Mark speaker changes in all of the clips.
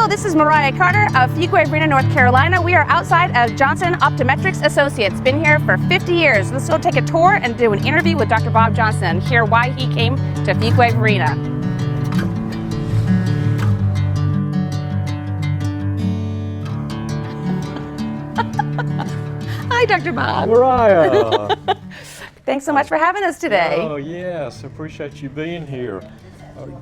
Speaker 1: Hello, this is Mariah Carter of Fuquay Varina, North Carolina. We are outside of Johnson Optometrics Associates. Been here for 50 years. Let's go take a tour and do an interview with Dr. Bob Johnson and hear why he came to Fuquay Varina. Hi, Dr. Bob.
Speaker 2: Mariah.
Speaker 1: Thanks so much for having us today.
Speaker 2: Oh, yes. I appreciate you being here.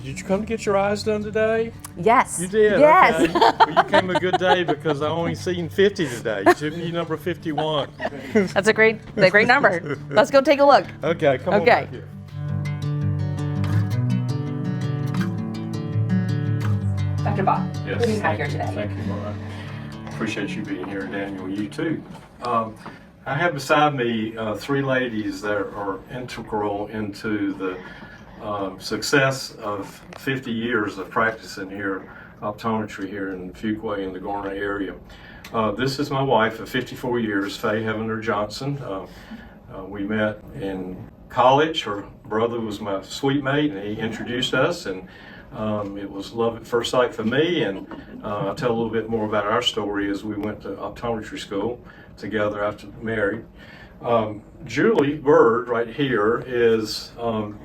Speaker 2: Did you come to get your eyes done today?
Speaker 1: Yes.
Speaker 2: You did?
Speaker 1: Yes.
Speaker 2: Okay. Well, you came a good day because I only seen 50 today. You took me number 51.
Speaker 1: That's a great number. Let's go take a look.
Speaker 2: Okay, come on
Speaker 1: Okay.
Speaker 2: back here.
Speaker 1: Dr. Bob,
Speaker 2: Yes.
Speaker 1: what do you have here today?
Speaker 2: Thank you, Mariah. Appreciate you being here, Daniel. You too. I have beside me three ladies that are integral into the success of 50 years of practicing here, optometry here in Fuquay in the Garner area. This is my wife of 54 years, Faye Heavener Johnson. We met in college. Her brother was my suite mate, and he introduced us, and it was love at first sight for me. And I'll tell a little bit more about our story as we went to optometry school together after married. Julie Bird right here is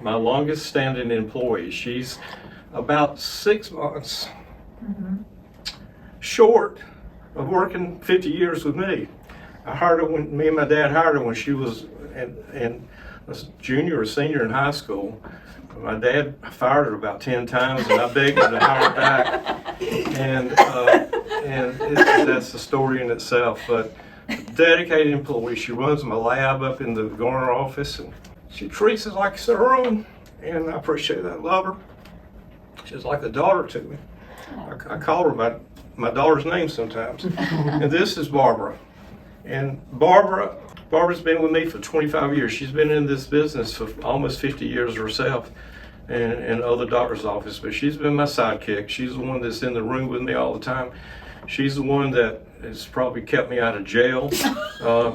Speaker 2: my longest standing employee. She's about 6 months short of working 50 years with me. I hired her when me and my dad hired her when she was in a junior or senior in high school. My dad fired her about 10 times, and I begged her to hire her back. And that's the story in itself. But dedicated employee. She runs my lab up in the Garner office, and she treats it like it's her own, and I appreciate that. I love her. She's like a daughter to me. I call her by my daughter's name sometimes. And this is Barbara. And Barbara's been with me for 25 years. She's been in this business for almost 50 years herself, and other doctor's office, but she's been my sidekick. She's the one that's in the room with me all the time. She's the one that has probably kept me out of jail.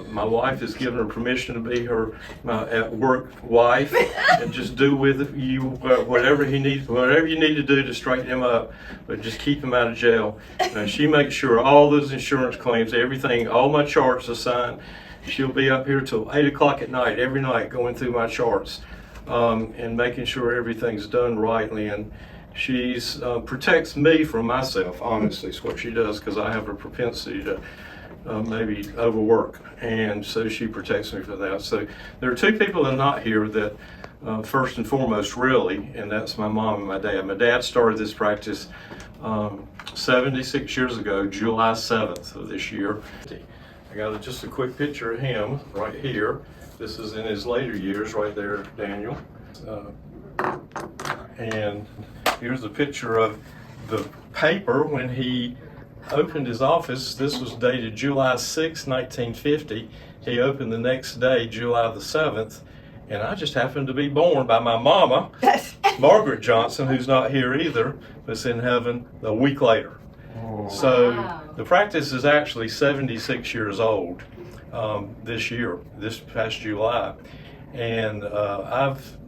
Speaker 2: My wife has given her permission to be her at work wife and just do with you whatever you need to do to straighten him up, but just keep him out of jail. She makes sure all those insurance claims, everything, all my charts are signed. She'll be up here till 8 o'clock at night, every night, going through my charts and making sure everything's done rightly. And she's protects me from myself, honestly, is what she does, because I have a propensity to maybe overwork. And so she protects me for that. So there are two people that are not here that first and foremost, really, and that's my mom and my dad. My dad started this practice 76 years ago, July 7th of this year. I got just a quick picture of him right here. This is in his later years right there, Daniel. And here's a picture of the paper when he opened his office. This was dated July 6, 1950. He opened the next day, July the 7th. And I just happened to be born by my mama, Margaret Johnson, who's not here either, but's in heaven a week later. So the practice is actually 76 years old this year, this past July. And I've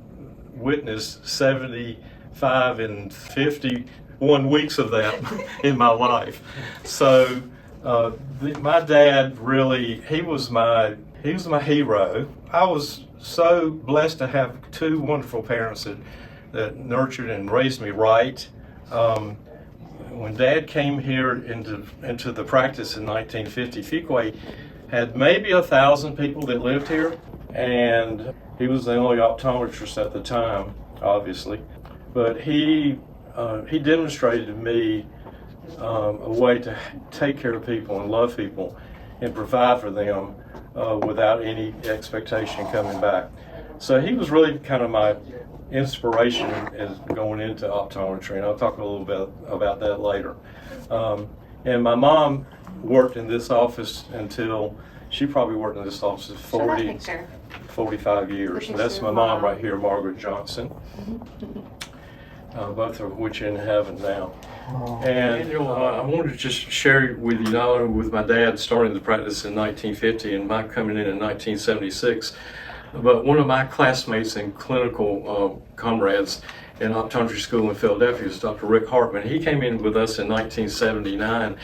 Speaker 2: witnessed 75 and 51 weeks of that in my life. So my dad really, he was my hero. I was so blessed to have two wonderful parents that nurtured and raised me right. When Dad came here into the practice in 1950, Fuquay had maybe 1,000 people that lived here, and he was the only optometrist at the time, obviously. But he demonstrated to me a way to take care of people and love people and provide for them without any expectation coming back. So he was really kind of my inspiration as going into optometry, and I'll talk a little bit about that later. And my mom worked in this office until she probably worked in this office for 45 years. And that's my mom right here, Margaret Johnson. Both of which are in heaven now. And I wanted to just share with you, not only with my dad starting the practice in 1950 and my coming in 1976, but one of my classmates and clinical comrades in optometry school in Philadelphia was Dr. Rick Hartman. He came in with us in 1979,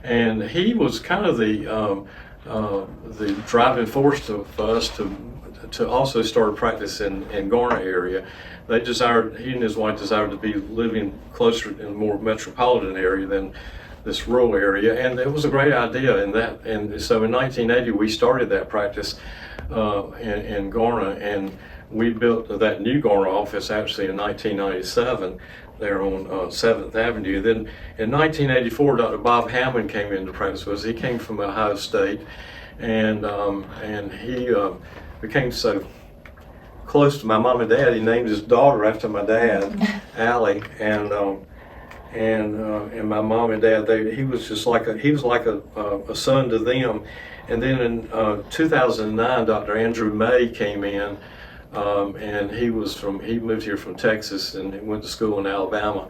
Speaker 2: and he was kind of the driving force for us to also start a practice in Garner area. He and his wife desired to be living closer in a more metropolitan area than this rural area, and it was a great idea in that. And so in 1980 we started that practice in Garner, and we built that new Garner office actually in 1997 there on 7th Avenue. Then in 1984, Dr. Bob Hammond came into practice with us. He came from Ohio State, and he became so close to my mom and dad. He named his daughter after my dad, Allie, and my mom and dad. He was like a son to them. And then in 2009, Dr. Andrew May came in. And he moved here from Texas and went to school in Alabama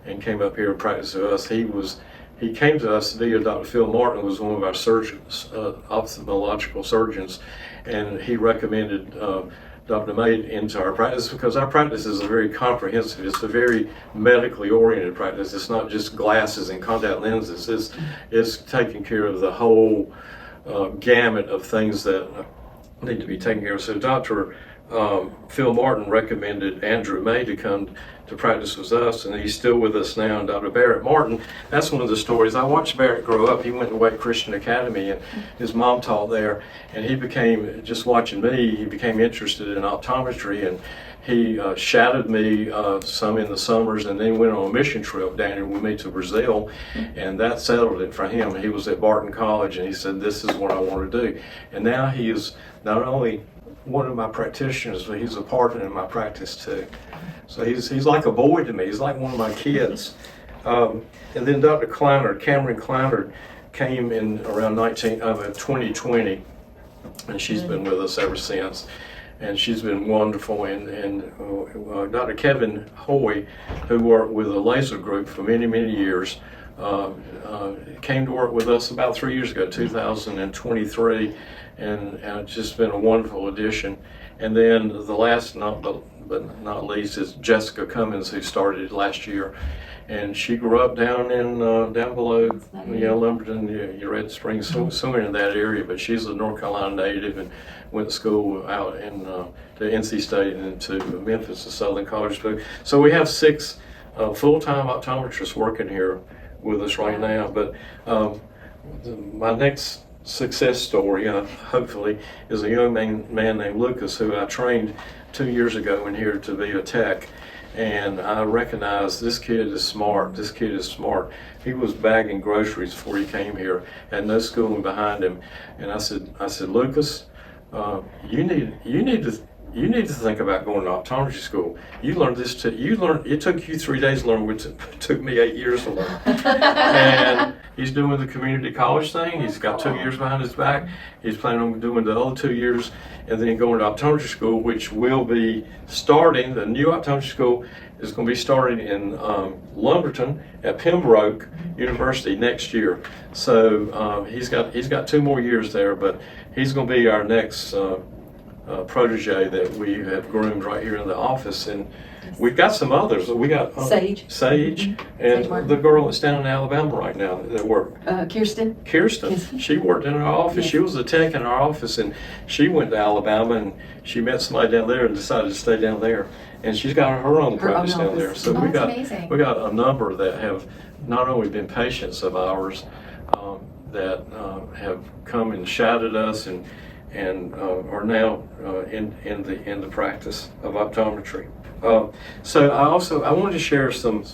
Speaker 2: and came up here and practiced with us. He came to us via Dr. Phil Martin, who was one of our surgeons, ophthalmological surgeons, and he recommended Dr. May into our practice because our practice is a very comprehensive, it's a very medically oriented practice. It's not just glasses and contact lenses, it's taking care of the whole gamut of things that need to be taken care of. So Dr. Phil Martin recommended Andrew May to come to practice with us, and he's still with us now. And Dr. Barrett Martin, that's one of the stories. I watched Barrett grow up. He went to Wake Christian Academy, and his mom taught there, and he became, just watching me, he became interested in optometry, and he shadowed me some in the summers, and then went on a mission trip down here with me to Brazil, and that settled it for him. He was at Barton College, and he said, this is what I want to do. And now he is not only one of my practitioners, but he's a partner in my practice too. So he's like a boy to me. He's like one of my kids. And then Dr. Cameron Kleiner, came in around 2020, and she's been with us ever since. And she's been wonderful. And Dr. Kevin Hoy, who worked with the laser group for many, many years, came to work with us about 3 years ago, 2023, and it's just been a wonderful addition. And then the last, but not least, is Jessica Cummins, who started last year, and she grew up down below, Lumberton, Red Springs, somewhere in that area. But she's a North Carolina native and went to school out in to NC State and to Memphis, to Southern College. So we have 6 full-time optometrists working here with us right now. But my next success story, hopefully, is a young man named Lucas, who I trained 2 years ago in here to be a tech. And I recognized this kid is smart. This kid is smart. He was bagging groceries before he came here, had no schooling behind him. And I said, Lucas, you need to think about going to optometry school. You learned this it took you 3 days to learn, which it took me 8 years to learn. And he's doing the community college thing. He's got 2 years behind his back. He's planning on doing the other 2 years and then going to optometry school, which will be starting, the new optometry school is going to be starting in Lumberton at Pembroke University next year. So he's got 2 more years there, but he's going to be our next protege that we have groomed right here in the office. And we've got some others. We got Sage, and the girl that's down in Alabama right now that worked.
Speaker 3: Kirsten.
Speaker 2: Yes. She worked in our office. Yes. She was a tech in our office, and she went to Alabama, and she met somebody down there and decided to stay down there. And she's got her own practice down there. So we got a number that have not only been patients of ours that have come and shadowed us and are now in the practice of optometry. So I wanted to share some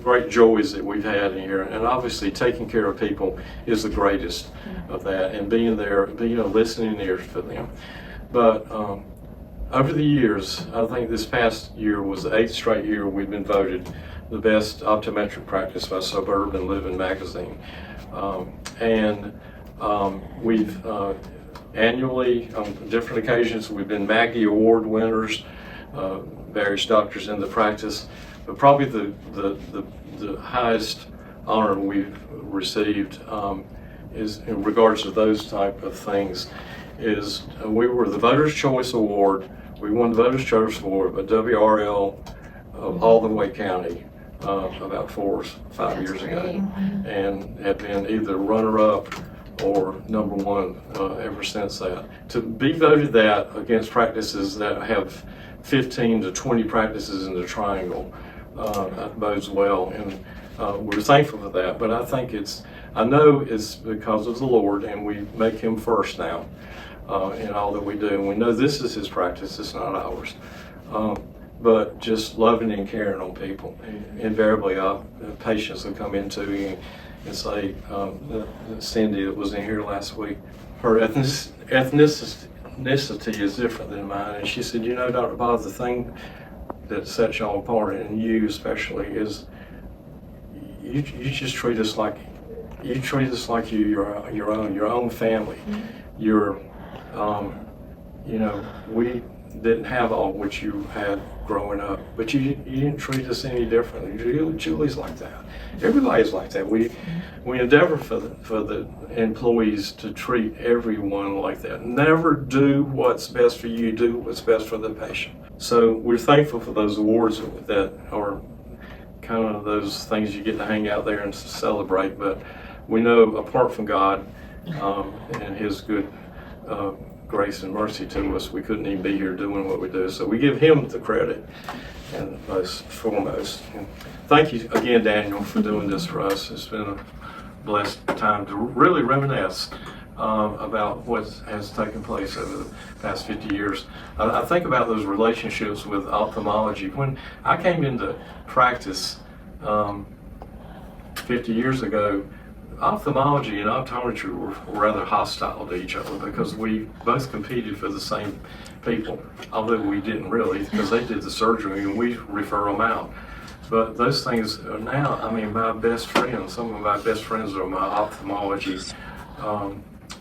Speaker 2: great joys that we've had in here, and obviously taking care of people is the greatest of that, and being there, listening ears for them. But over the years, I think this past year was the 8th straight year we've been voted the best optometric practice by Suburban Living magazine, and we've annually, on different occasions, we've been Maggie Award winners, various doctors in the practice, but probably the highest honor we've received is in regards to those type of things is we were the Voters' Choice Award. We won the Voters' Choice Award, but WRL of all the Wake County about 4 or 5 years ago, and have been either runner-up or number one ever since that. To be voted that against practices that have 15 to 20 practices in the triangle that bodes well, and we're thankful for that. But I think I know it's because of the Lord, and we make Him first now in all that we do. And we know this is His practice, it's not ours. But just loving and caring on people. Invariably, patients will come into me and say, Cindy that was in here last week, her ethnicity is different than mine. And she said, you know, Dr. Bob, the thing that sets y'all apart, and you especially, is you just treat us like your own family. You're, you know, we didn't have all what you had growing up, but you didn't treat us any differently. Julie's like that. Everybody's like that. We endeavor for the employees to treat everyone like that. Never do what's best for you, do what's best for the patient. So we're thankful for those awards that are kind of those things you get to hang out there and celebrate, but we know apart from God and His good grace and mercy to us, we couldn't even be here doing what we do. So we give Him the credit, and most foremost. And thank you again, Daniel, for doing this for us. It's been a blessed time to really reminisce about what has taken place over the past 50 years. I think about those relationships with ophthalmology. When I came into practice 50 years ago, ophthalmology and optometry were rather hostile to each other because we both competed for the same people, although we didn't really, because they did the surgery and we refer them out. But those things are now, I mean, my best friends, some of my best friends are my ophthalmology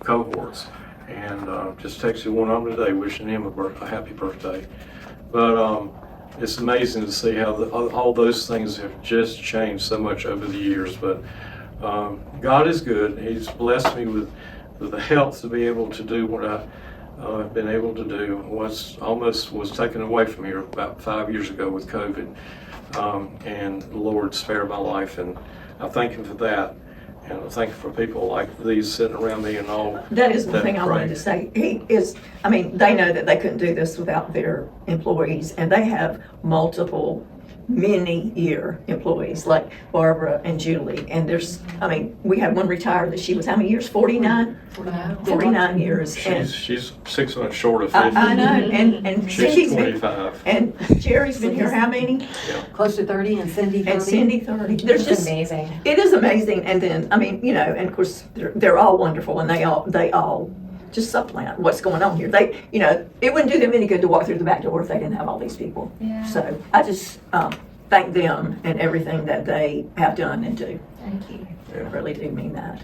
Speaker 2: cohorts. And just texted one of them today wishing him a happy birthday. But it's amazing to see how all those things have just changed so much over the years. But God is good. He's blessed me with the health to be able to do what I've been able to do. What's almost was taken away from me about 5 years ago with COVID. And the Lord spared my life, and I thank Him for that. And I thank Him for people like these sitting around me and all.
Speaker 3: That is the thing I wanted to say. They know that they couldn't do this without their employees, and they have many-year employees like Barbara and Julie. And we had one retire that she was how many years? 49? 49 years.
Speaker 2: She's 6 months short of 50.
Speaker 3: I know, and
Speaker 2: She's
Speaker 3: Cindy's
Speaker 2: 25.
Speaker 3: And Jerry's been here how many?
Speaker 2: Yeah.
Speaker 4: Close to 30, and Cindy 30.
Speaker 3: And Cindy 30. There's
Speaker 1: It's
Speaker 3: just
Speaker 1: amazing.
Speaker 3: It is amazing. And then and of course they're all wonderful, and they all just supplement what's going on here. It wouldn't do them any good to walk through the back door if they didn't have all these people.
Speaker 1: Yeah.
Speaker 3: So I just thank them and everything that they have done and do.
Speaker 1: Thank you.
Speaker 3: I really do mean that.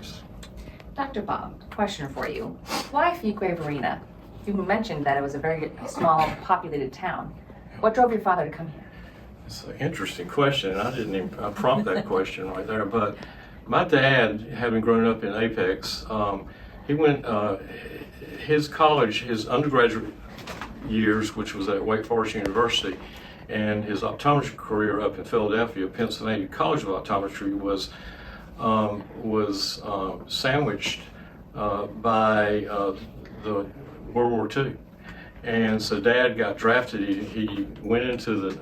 Speaker 1: Dr. Bob, question for you. Why Fuquay Varina? You mentioned that it was a very small, populated town. What drove your father to come here?
Speaker 2: It's an interesting question, and I didn't even prompt that question right there. But my dad, having grown up in Apex, he went his undergraduate years, which was at Wake Forest University, and his optometry career up in Philadelphia. Pennsylvania College of Optometry was sandwiched by the World War II. And so Dad got drafted. He went into the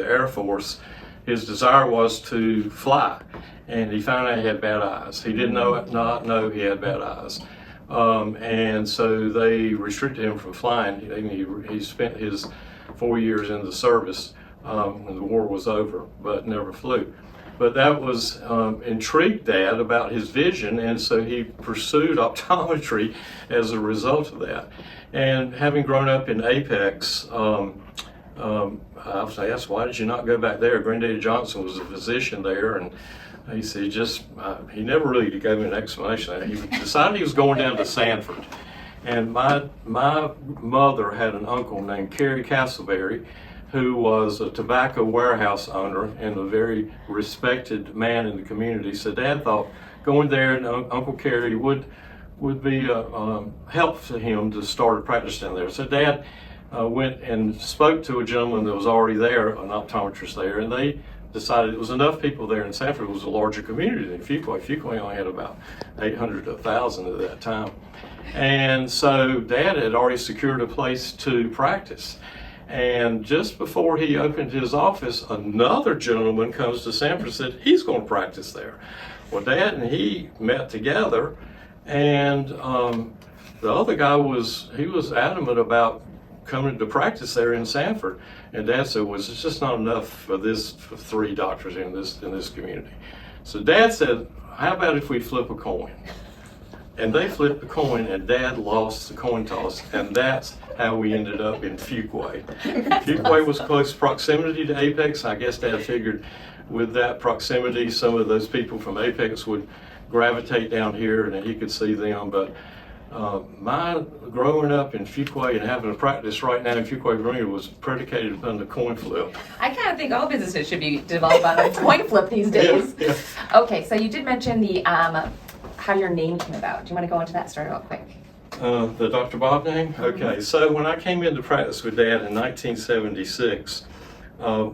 Speaker 2: Air Force. His desire was to fly, and he found out he had bad eyes. He didn't not know he had bad eyes. And so they restricted him from flying. He spent his 4 years in the service when the war was over, but never flew. But that was intrigued Dad about his vision, and so he pursued optometry as a result of that. And having grown up in Apex, I was asked, why did you not go back there? Granddaddy Johnson was a physician there, and he said he never really gave me an explanation. He decided he was going down to Sanford. And my mother had an uncle named Kerry Castleberry, who was a tobacco warehouse owner and a very respected man in the community. So Dad thought going there and Uncle Kerry would be a help to him to start a practice down there. So Dad went and spoke to a gentleman that was already there, an optometrist there, and they decided it was enough people there in Sanford. It was a larger community than Fuquay. Fuquay only had about 800 to 1,000 at that time. And so Dad had already secured a place to practice. And just before he opened his office, another gentleman comes to Sanford and said he's going to practice there. Well, Dad and he met together, and the other guy was adamant about coming to practice there in Sanford. And Dad said, well, it's just not enough for 3 doctors in this community. So Dad said, how about if we flip a coin? And they flipped the coin, and Dad lost the coin toss, and that's how we ended up in Fuquay. Fuquay was close proximity to Apex. I guess Dad figured with that proximity, some of those people from Apex would gravitate down here, and he could see them. But my growing up in Fuquay and having a practice right now in Fuquay, Virginia was predicated upon the coin flip.
Speaker 1: I kind of think all businesses should be developed on a coin flip these days.
Speaker 2: Yeah.
Speaker 1: Okay, so you did mention the how your name came about. Do you want to go into that story real quick?
Speaker 2: The Dr. Bob name? Okay, so when I came into practice with Dad in 1976,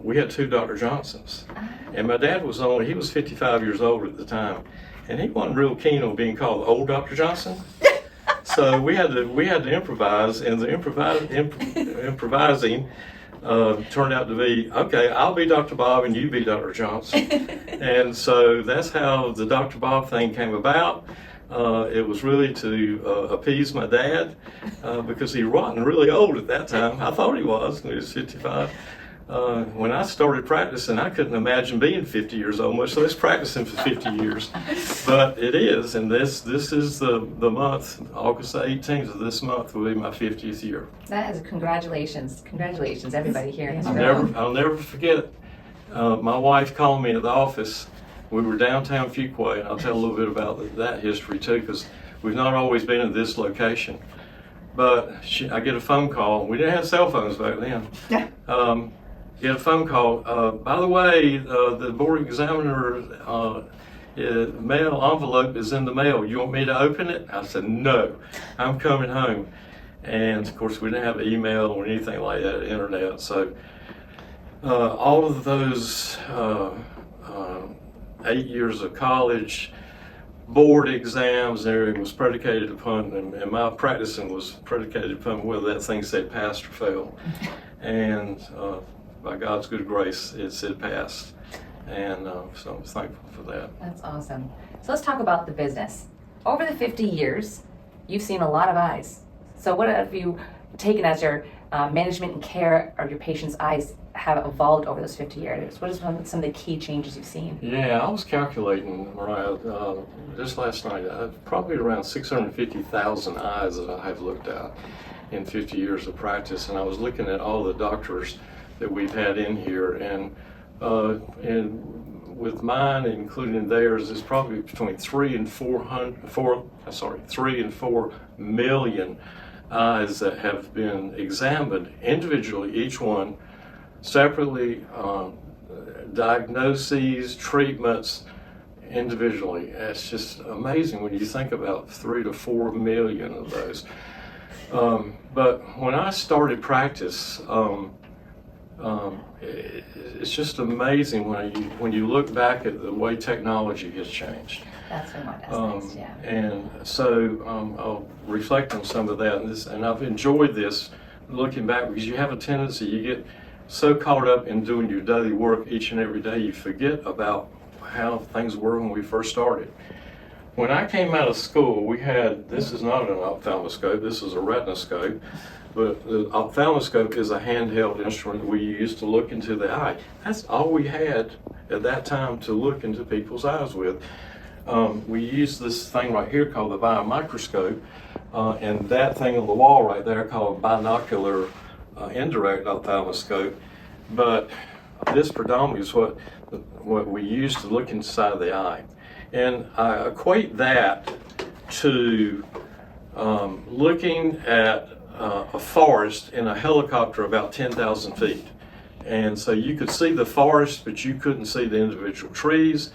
Speaker 2: we had 2 Dr. Johnsons. And my dad he was 55 years old at the time, and he wasn't real keen on being called Old Dr. Johnson. So we had to improvise, and the improvising turned out to be, okay, I'll be Dr. Bob and you be Dr. Johnson. And so that's how the Dr. Bob thing came about. It was really to appease my dad because he wasn't really old at that time. I thought he was when he was 55. When I started practicing, I couldn't imagine being 50 years old, much less practicing for 50 years. But it is, and this is the month, August the 18th of this month will be my 50th year.
Speaker 1: That is congratulations, everybody here in this room.
Speaker 2: I'll never forget. My wife called me at the office. We were downtown Fuquay, and I'll tell a little bit about that history too, because we've not always been at this location. But I get a phone call. We didn't have cell phones back then. Get a phone call. By the way, the board examiner mail envelope is in the mail. You want me to open it? I said, no, I'm coming home. And of course, we didn't have email or anything like that, internet. So all of those 8 years of college, board exams, and everything was predicated upon, and my practicing was predicated upon whether that thing said passed or failed. And by God's good grace, it said passed. And so I'm thankful for that.
Speaker 1: That's awesome. So let's talk about the business. Over the 50 years, you've seen a lot of eyes. So what have you taken as your management and care of your patients' eyes have evolved over those 50 years? What are some of the key changes you've seen?
Speaker 2: Yeah, I was calculating, Mariah, just last night, probably around 650,000 eyes that I have looked at in 50 years of practice. And I was looking at all the doctors that we've had in here, and with mine, including theirs, it's probably between 3 and 4 million eyes that have been examined individually, each one separately, diagnoses, treatments individually. It's just amazing when you think about 3 to 4 million of those. But when I started practice, it's just amazing when you look back at the way technology has changed.
Speaker 1: That's one of my aspects, yeah.
Speaker 2: And so I'll reflect on some of that, and I've enjoyed this looking back, because you have a tendency, you get so caught up in doing your daily work each and every day, you forget about how things were when we first started. When I came out of school, this is not an ophthalmoscope, this is a retinoscope. But the ophthalmoscope is a handheld instrument we use to look into the eye. That's all we had at that time to look into people's eyes with. We used this thing right here called the biomicroscope, and that thing on the wall right there called binocular indirect ophthalmoscope. But this predominantly is what we use to look inside the eye. And I equate that to looking at a forest in a helicopter about 10,000 feet. And so you could see the forest, but you couldn't see the individual trees,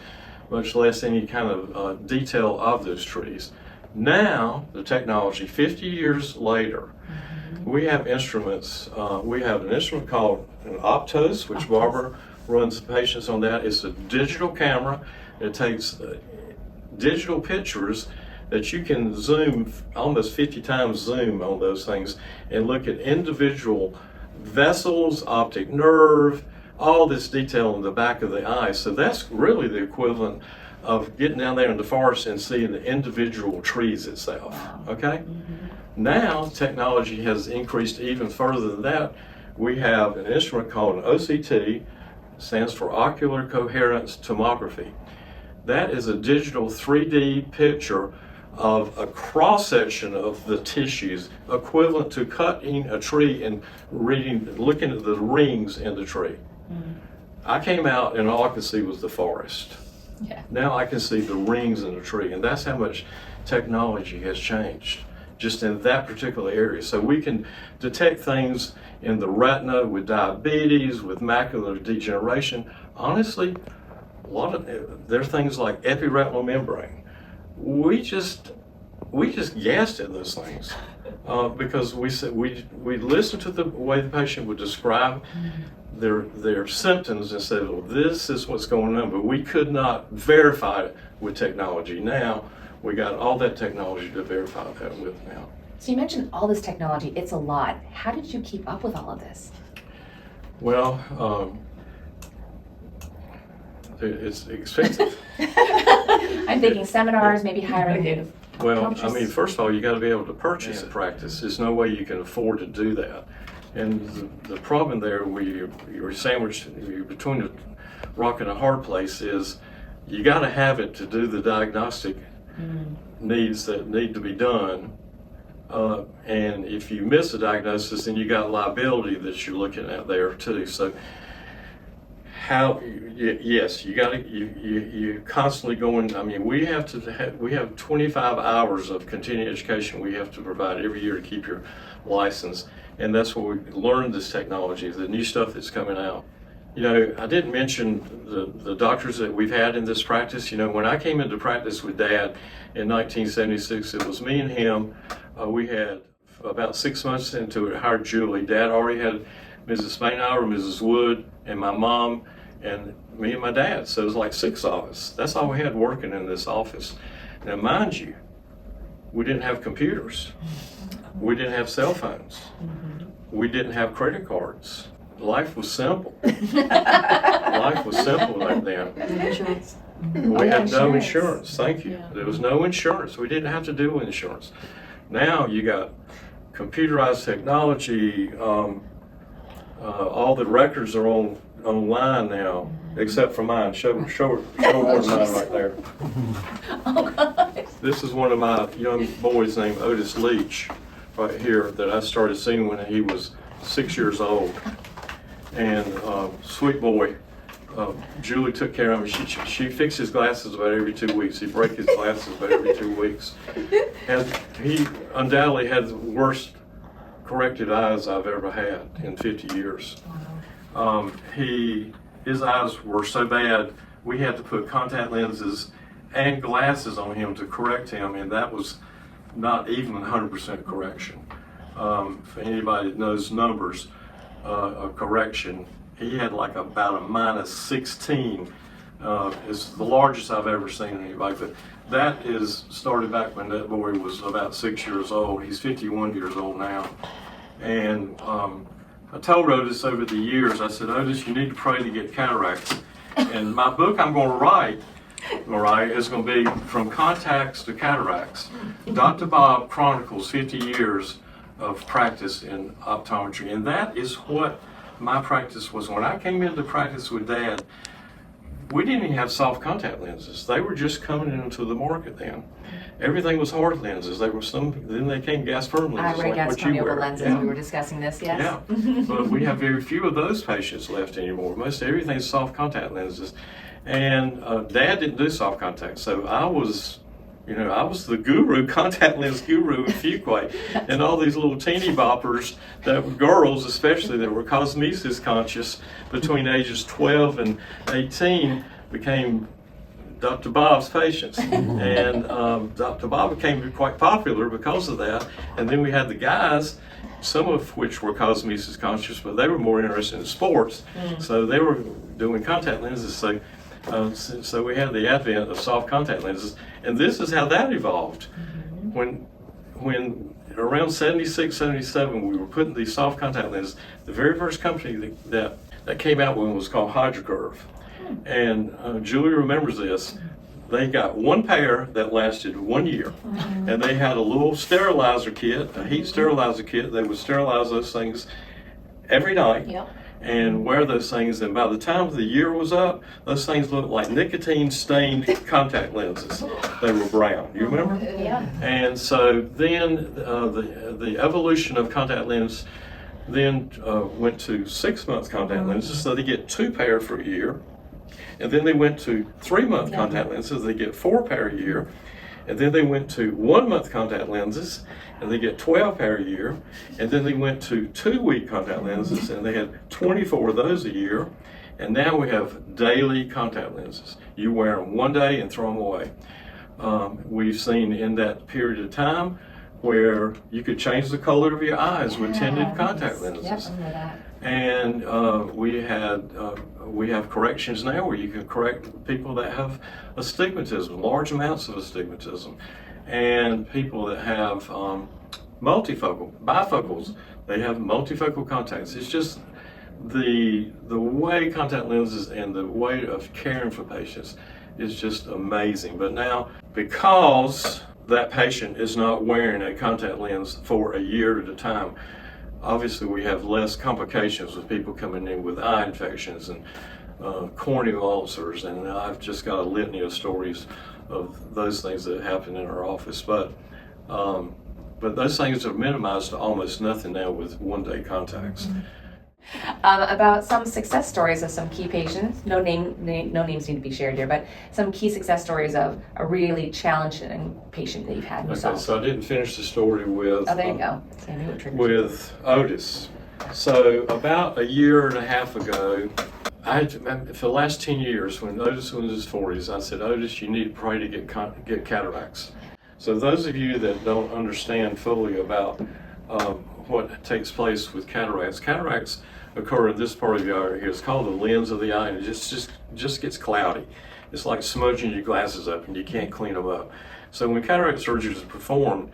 Speaker 2: much less any kind of detail of those trees. Now, the technology, 50 years later, We have instruments. We have an instrument called an Optos, which Barbara runs the patients on that. It's a digital camera. It takes digital pictures that you can zoom, almost 50 times zoom on those things, and look at individual vessels, optic nerve, all this detail in the back of the eye. So that's really the equivalent of getting down there in the forest and seeing the individual trees itself, okay? Now, technology has increased even further than that. We have an instrument called an OCT, stands for Ocular Coherence Tomography. That is a digital 3D picture of a cross-section of the tissues, equivalent to cutting a tree and looking at the rings in the tree. I came out and all I could see was the forest.
Speaker 1: Yeah.
Speaker 2: Now I can see the rings in the tree, and that's how much technology has changed just in that particular area. So we can detect things in the retina with diabetes, with macular degeneration. Honestly, there are things like epiretinal membrane. We just guessed at those things because we listened to the way the patient would describe their symptoms and said, well, this is what's going on, but we could not verify it with technology. Now we got all that technology to verify that with now.
Speaker 4: So you mentioned all this technology, it's a lot. How did you keep up with all of this?
Speaker 2: Well, it's expensive.
Speaker 4: I'm thinking seminars, maybe hiring.
Speaker 2: Well, I
Speaker 4: coaches.
Speaker 2: mean, first of all, you got to be able to purchase a practice. There's no way you can afford to do that. And the problem there, where you're sandwiched, you're between a rock and a hard place, is you got to have it to do the diagnostic needs that need to be done. And if you miss a diagnosis, then you got liability that you're looking at there too. So yes, you're constantly going. I mean, we have 25 hours of continuing education we have to provide every year to keep your license, and that's where we learn this technology, the new stuff that's coming out. You know, I didn't mention the doctors that we've had in this practice. You know, when I came into practice with Dad in 1976, it was me and him. We had about 6 months into it, hired Julie. Dad already had Mrs. Spainhour, Mrs. Wood, and my mom, and me and my dad. So it was like 6 of us. That's all we had working in this office. Now, mind you, we didn't have computers. We didn't have cell phones. We didn't have credit cards. Life was simple. Life was simple back then.
Speaker 3: Insurance.
Speaker 2: We had no
Speaker 4: insurance.
Speaker 2: insurance. Thank you.
Speaker 4: Yeah.
Speaker 2: There was no insurance. We didn't have to deal with insurance. Now you got computerized technology. All the records are online now, except for mine. Show one of mine right there.
Speaker 4: Oh, God.
Speaker 2: This is one of my young boys named Otis Leach, right here, that I started seeing when he was 6 years old. And sweet boy, Julie took care of him. She fixed his glasses about every 2 weeks. He'd break his glasses about every 2 weeks. And he undoubtedly had the worst corrected eyes I've ever had in 50 years. His eyes were so bad, we had to put contact lenses and glasses on him to correct him, and that was not even 100% correction. For anybody that knows numbers of correction, he had like about a -16. It's the largest I've ever seen anybody, but that is started back when that boy was about 6 years old. He's 51 years old now. And I told Otis over the years, I said, Otis, you need to pray to get cataracts. And my book I'm going to write, Mariah, is going to be From Contacts to Cataracts. Dr. Bob chronicles 50 years of practice in optometry, and that is what my practice was. When I came into practice with Dad, we didn't even have soft contact lenses. They were just coming into the market then. Everything was hard lenses. Then they came gas firm lenses,
Speaker 4: Ray
Speaker 2: like what you wear.
Speaker 4: Gatsby lenses,
Speaker 2: Yeah.
Speaker 4: we were discussing this, yes?
Speaker 2: Yeah, but we have very few of those patients left anymore. Most everything's soft contact lenses. And Dad didn't do soft contact, so I was the guru, contact lens guru in Fuquay. And all these little teeny boppers, that were girls especially, that were cosmesis conscious between ages 12 and 18, became Dr. Bob's patients. And Dr. Bob became quite popular because of that. And then we had the guys, some of which were cosmesis conscious, but they were more interested in sports. So they were doing contact lenses. So we had the advent of soft contact lenses, and this is how that evolved. When around 76, 77, we were putting these soft contact lenses. The very first company that came out with one was called Hydrocurve. And Julie remembers this. They got one pair that lasted 1 year, and they had a little sterilizer kit, a heat sterilizer kit. They would sterilize those things every night and wear those things. And by the time the year was up, those things looked like nicotine-stained contact lenses. They were brown. You remember?
Speaker 4: Yeah.
Speaker 2: And so then the evolution of contact lens then went to 6-month contact lenses, so they get 2 pair for a year. And then they went to 3-month contact lenses, they get 4 pair a year. And then they went to 1-month contact lenses, and they get 12 pair a year. And then they went to 2-week contact lenses, and they had 24 of those a year. And now we have daily contact lenses. You wear them one day and throw them away. We've seen in that period of time where you could change the color of your eyes with tinted contact lenses.
Speaker 4: Yep, I remember that.
Speaker 2: And we have corrections now where you can correct people that have astigmatism, large amounts of astigmatism, and people that have multifocal, bifocals. They have multifocal contacts. It's just the way contact lenses and the way of caring for patients is just amazing. But now, because that patient is not wearing a contact lens for a year at a time, obviously we have less complications with people coming in with eye infections and corneal ulcers, and I've just got a litany of stories of those things that happen in our office. But those things are minimized to almost nothing now with one-day contacts.
Speaker 4: About some success stories of some key patients. No names need to be shared here, but some key success stories of a really challenging patient that you've had yourself.
Speaker 2: Okay, so I didn't finish the story with.
Speaker 4: Oh, there you go. See, I knew what triggered
Speaker 2: With Otis. So about a year and a half ago, for the last 10 years, when Otis was in his 40s, I said, Otis, you need to pray to get cataracts. So those of you that don't understand fully about what takes place with cataracts occur in this part of the eye here. It's called the lens of the eye, and it just gets cloudy. It's like smudging your glasses up and you can't clean them up. So when cataract surgery is performed,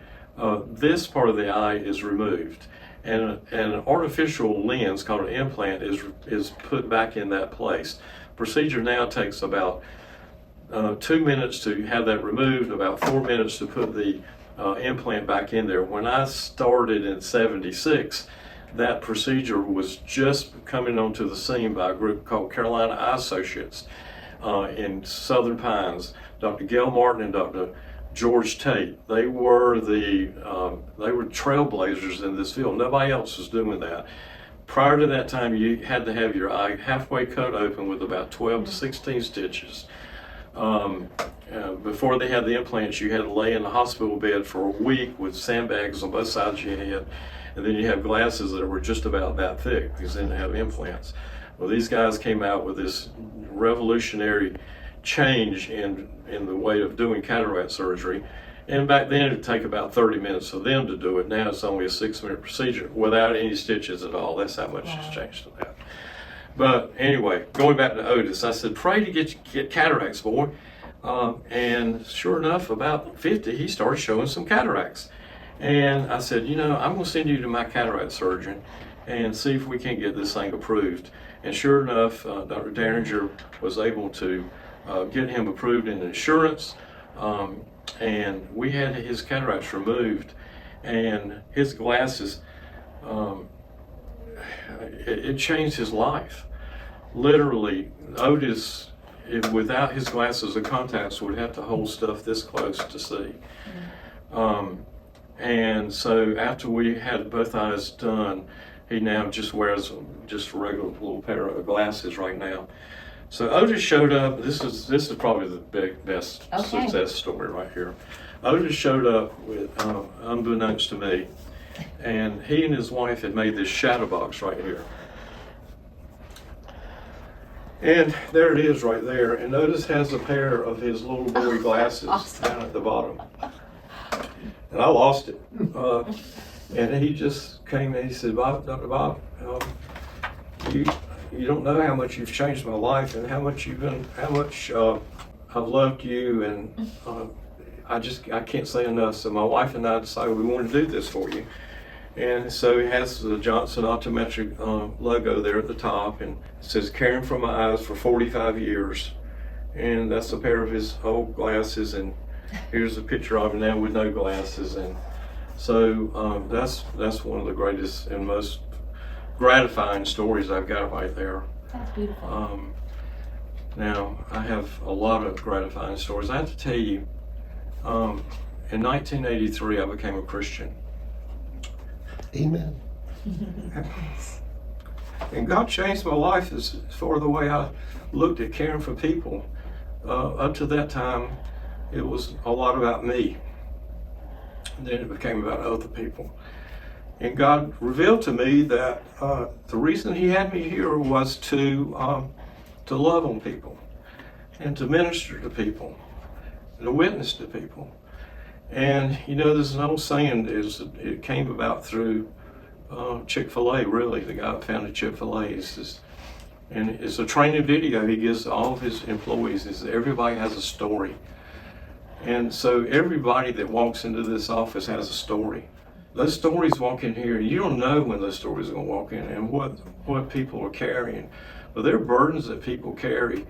Speaker 2: this part of the eye is removed, and an artificial lens called an implant is put back in that place. Procedure now takes about 2 minutes to have that removed, about 4 minutes to put the implant back in there. When I started in '76, that procedure was just coming onto the scene by a group called Carolina Eye Associates in Southern Pines. Dr. Gail Martin and Dr. George Tate, they were trailblazers in this field. Nobody else was doing that. Prior to that time, you had to have your eye halfway cut open with about 12 to 16 stitches. Before they had the implants, you had to lay in the hospital bed for a week with sandbags on both sides of your head, and then you have glasses that were just about that thick because they didn't have implants. Well, these guys came out with this revolutionary change in the way of doing cataract surgery, and back then it would take about 30 minutes for them to do it. Now it's only a 6-minute procedure without any stitches at all. That's how much has changed to that. But anyway, going back to Otis, I said, pray to get cataracts, boy. And sure enough, about 50, he started showing some cataracts. And I said, I'm going to send you to my cataract surgeon and see if we can't get this thing approved. And sure enough, Dr. Derringer was able to get him approved in insurance. And we had his cataracts removed, and his glasses, it changed his life. Literally, Otis, without his glasses and contacts, would have to hold stuff this close to see. And so after we had both eyes done, he now just wears just a regular little pair of glasses right now. So Otis showed up. This is probably the best success story right here. Otis showed up with, unbeknownst to me, and he and his wife had made this shadow box right here. And there it is right there. And Otis has a pair of his little boy glasses down at the bottom. And I lost it. And he just came in, he said, Bob, Dr. Bob, you don't know how much you've changed my life and how much I've loved you, and I can't say enough. So my wife and I decided we want to do this for you. And so he has the Johnson Optometric logo there at the top, and it says, caring for my eyes for 45 years. And that's a pair of his old glasses, and here's a picture of him now with no glasses. And so that's one of the greatest and most gratifying stories I've got right there.
Speaker 4: That's beautiful.
Speaker 2: Now, I have a lot of gratifying stories. I have to tell you, in 1983, I became a Christian.
Speaker 5: Amen.
Speaker 2: And God changed my life as far the way I looked at caring for people. Up to that time, it was a lot about me. And then it became about other people. And God revealed to me that the reason He had me here was to love on people and to minister to people and to witness to people. And you know, there's an old saying, it came about through Chick-fil-A, really. The guy that founded Chick-fil-A and it's a training video he gives all of his employees, is everybody has a story. And so everybody that walks into this office has a story. Those stories walk in here, you don't know when those stories are going to walk in and what people are carrying. But they're burdens that people carry.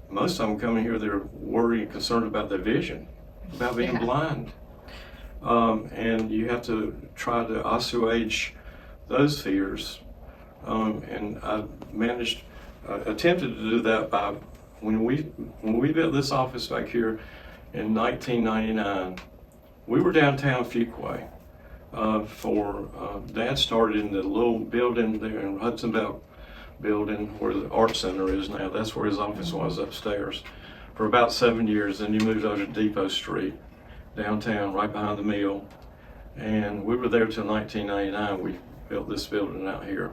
Speaker 2: Most of them come in here, they're worried and concerned about their vision, about being blind. And you have to try to assuage those fears. And I attempted to do that by, when we built this office back here in 1999, we were downtown Fuquay. Dad started in the little building there in Hudson Belt building where the art center is now. That's where his office was, upstairs, for about 7 years. Then he moved over to Depot Street, downtown, right behind the mill. And we were there till 1999. We built this building out here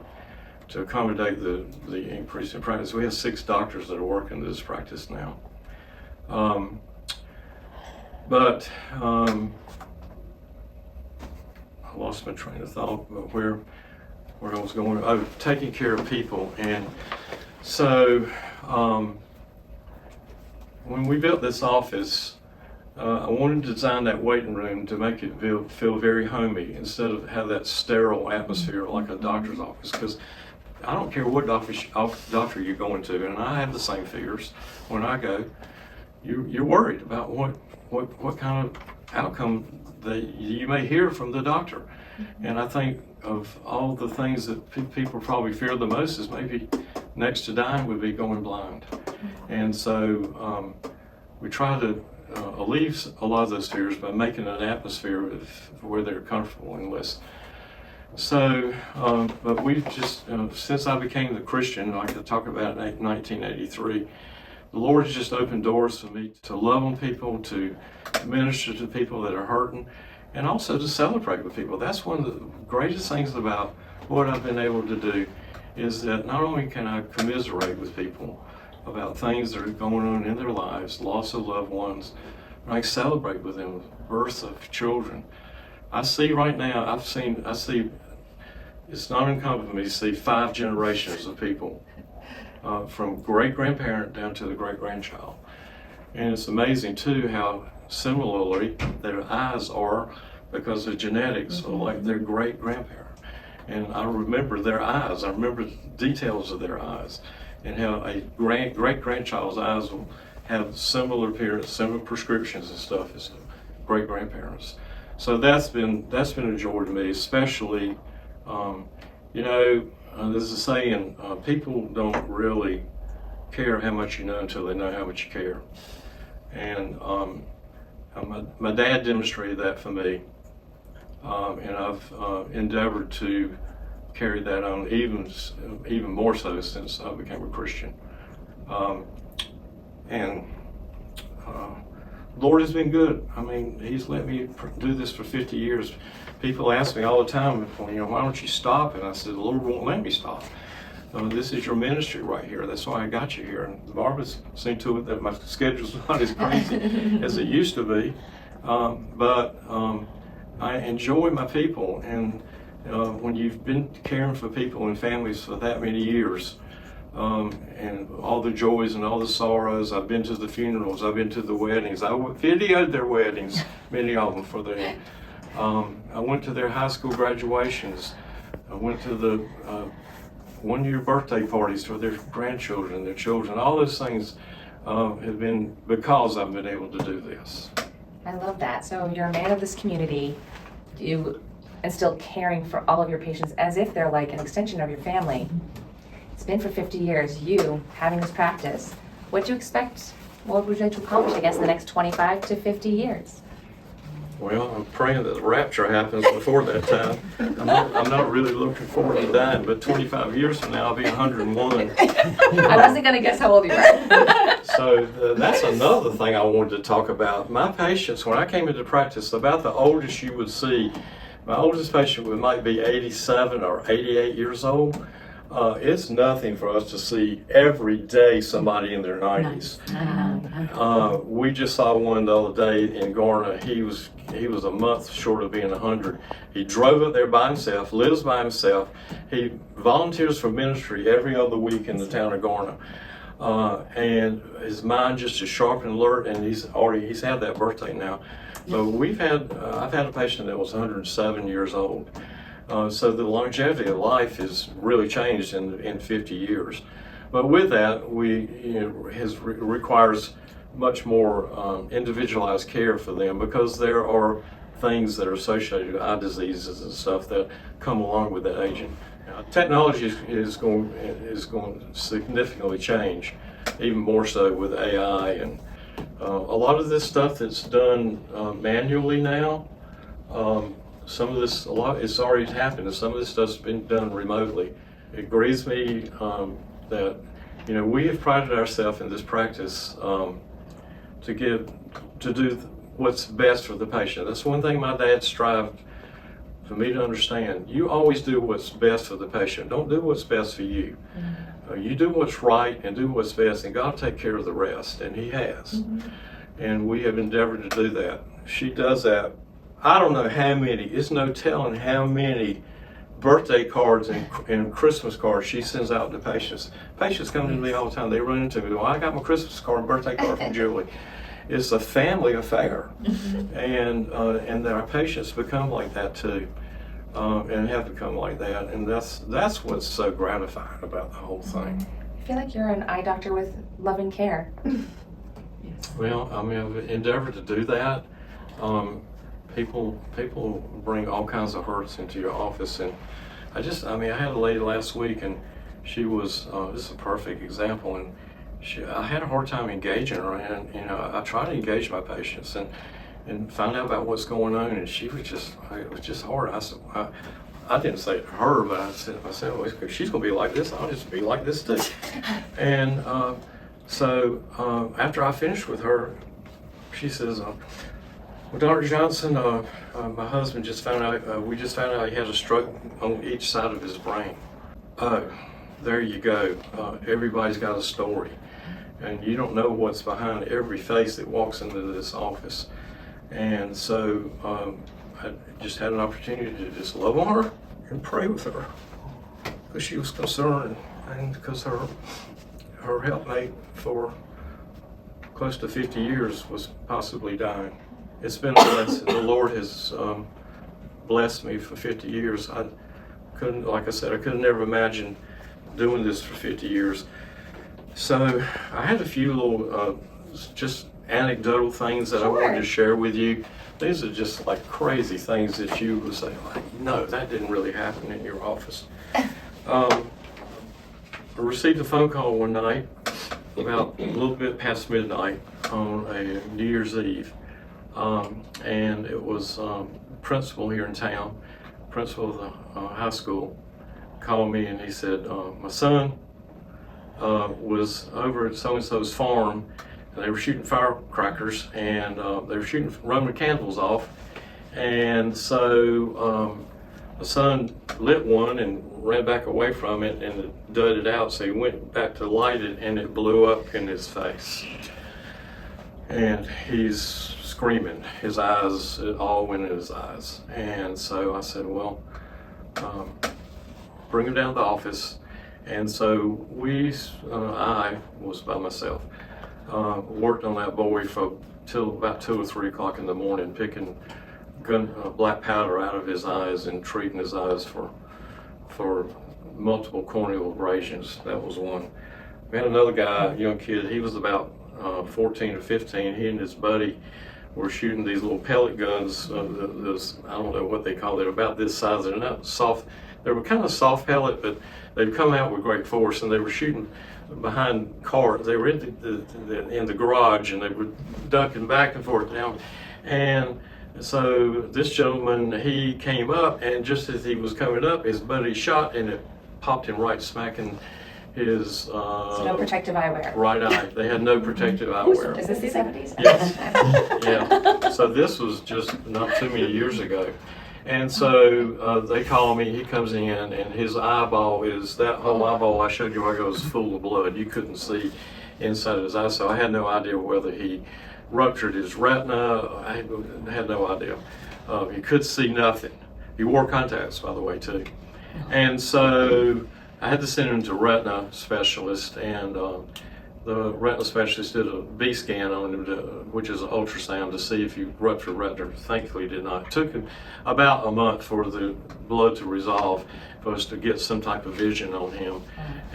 Speaker 2: to accommodate the increase in practice. We have 6 doctors that are working this practice now. I lost my train of thought, but where I was going, I was taking care of people. And so when we built this office, I wanted to design that waiting room to make it feel very homey instead of have that sterile atmosphere like a doctor's office. Because I don't care what doctor you're going to, and I have the same fears when I go. You're worried about what kind of outcome that you may hear from the doctor. And I think of all the things that people probably fear the most is maybe next to dying would be going blind. And so we try to alleviate a lot of those fears by making an atmosphere where they're comfortable and less. So, but we've just, since I became the Christian, like I talk about in 1983, the Lord has just opened doors for me to love on people, to minister to people that are hurting, and also to celebrate with people. That's one of the greatest things about what I've been able to do, is that not only can I commiserate with people about things that are going on in their lives, loss of loved ones, but I celebrate with them, birth of children. I see right now, I see, it's not uncommon for me to see 5 generations of people, from great-grandparent down to the great-grandchild. And it's amazing too how similarly their eyes are, because of genetics, are like their great-grandparent. And I remember their eyes, I remember details of their eyes, and how a great-grandchild's eyes will have similar appearance, similar prescriptions and stuff as great-grandparents. So that's been a joy to me, especially, there's a saying, people don't really care how much you know until they know how much you care. And my dad demonstrated that for me, and I've endeavored to carry that on even more so since I became a Christian. Lord has been good. I mean, He's let me do this for 50 years. People ask me all the time, why don't you stop? And I said, the Lord won't let me stop. This is your ministry right here. That's why I got you here. And Barbara's seen to it that my schedule's not as crazy as it used to be. But I enjoy my people, and when you've been caring for people and families for that many years, and all the joys and all the sorrows. I've been to the funerals, I've been to the weddings. I videoed their weddings, many of them for them. I went to their high school graduations. I went to the one-year birthday parties for their grandchildren, their children. All those things have been because I've been able to do this.
Speaker 4: I love that. So you're a man of this community. You instill caring for all of your patients as if they're like an extension of your family. It's been for 50 years, you having this practice. What do you expect? What would you like to accomplish, I guess, in the next 25 to 50 years?
Speaker 2: Well, I'm praying that the rapture happens before that time. I'm not really looking forward to dying, but 25 years from now, I'll be 101.
Speaker 4: I wasn't going to guess how old you were.
Speaker 2: So that's another thing I wanted to talk about. My patients, when I came into practice, about the oldest you would see, my oldest patient might be 87 or 88 years old. It's nothing for us to see every day somebody in their 90s. We just saw one the other day in Garner. He was a month short of being 100. He drove up there by himself, lives by himself. He volunteers for ministry every other week in the town of Garner. And his mind just is sharp and alert, and he's had that birthday now. But I've had a patient that was 107 years old. So the longevity of life has really changed in 50 years. But with that, requires much more individualized care for them, because there are things that are associated with eye diseases and stuff that come along with that aging. Technology is going to significantly change, even more so with AI, and a lot of this stuff that's done manually now. Some of this, it's already happened, and some of this stuff's been done remotely. It grieves me that, we have prided ourselves in this practice to do what's best for the patient. That's one thing my dad strived for me to understand. You always do what's best for the patient. Don't do what's best for you. You do what's right and do what's best, and God will take care of the rest, and He has. And we have endeavored to do that. She does that. I don't know how many, it's no telling how many birthday cards and Christmas cards she sends out to patients. Patients come to me all the time. They run into me, well, I got my Christmas card and birthday card from Julie. It's a family affair. And our patients become like that too, and have become like that. And that's what's so gratifying about the whole thing.
Speaker 4: I feel like you're an eye doctor with loving care.
Speaker 2: Well, I mean, I've endeavored to do that. People bring all kinds of hurts into your office, and I had a lady last week, and she was, this is a perfect example, and I had a hard time engaging her, and I try to engage my patients and find out about what's going on, and it was just hard. I didn't say it to her, but I said, well, if she's gonna be like this, I'll just be like this too. And so after I finished with her, she says, well, Dr. Johnson, my husband we just found out he had a stroke on each side of his brain. Oh, there you go. Everybody's got a story. And you don't know what's behind every face that walks into this office. And so I just had an opportunity to just love on her and pray with her, because she was concerned, and because her helpmate for close to 50 years was possibly dying. It's been a blessing. The Lord has blessed me for 50 years. I could have never imagined doing this for 50 years. So I had a few little just anecdotal things that I wanted to share with you. These are just like crazy things that you would say, like, no, that didn't really happen in your office. I received a phone call one night about a little bit past midnight on a New Year's Eve. And it was principal here in town, principal of the high school, called me, and he said, my son was over at so-and-so's farm, and they were shooting firecrackers, and they were shooting Roman candles off. And so my son lit one and ran back away from it, and it dudded out, so he went back to light it, and it blew up in his face. And he's screaming, his eyes, it all went in his eyes. And so I said, well, bring him down to the office. And so I was by myself, worked on that boy till about 2 or 3 o'clock in the morning, picking black powder out of his eyes and treating his eyes for multiple corneal abrasions. That was one. We had another guy, a young kid, he was about 14 or 15. He and his buddy were shooting these little pellet guns. I don't know what they call it, about this size. They're not soft. They were kind of soft pellet, but they'd come out with great force, and they were shooting behind cars. They were in the garage, and they were ducking back and forth down. And so this gentleman, he came up, and just as he was coming up, his buddy shot, and it popped him right smack in his
Speaker 4: So no protective eyewear.
Speaker 2: right eye. They had no protective eyewear.
Speaker 4: Is this the 70s?
Speaker 2: Yes. Yeah. So this was just not too many years ago. And so they call me, he comes in, and his eyeball that whole eyeball I showed you a while ago was full of blood. You couldn't see inside of his eye, so I had no idea whether he ruptured his retina. I had no idea. He could see nothing. He wore contacts, by the way, too. And so I had to send him to a retina specialist, and the retina specialist did a B scan on him, which is an ultrasound, to see if he ruptured retina. Thankfully, he did not. It took him about a month for the blood to resolve, for us to get some type of vision on him.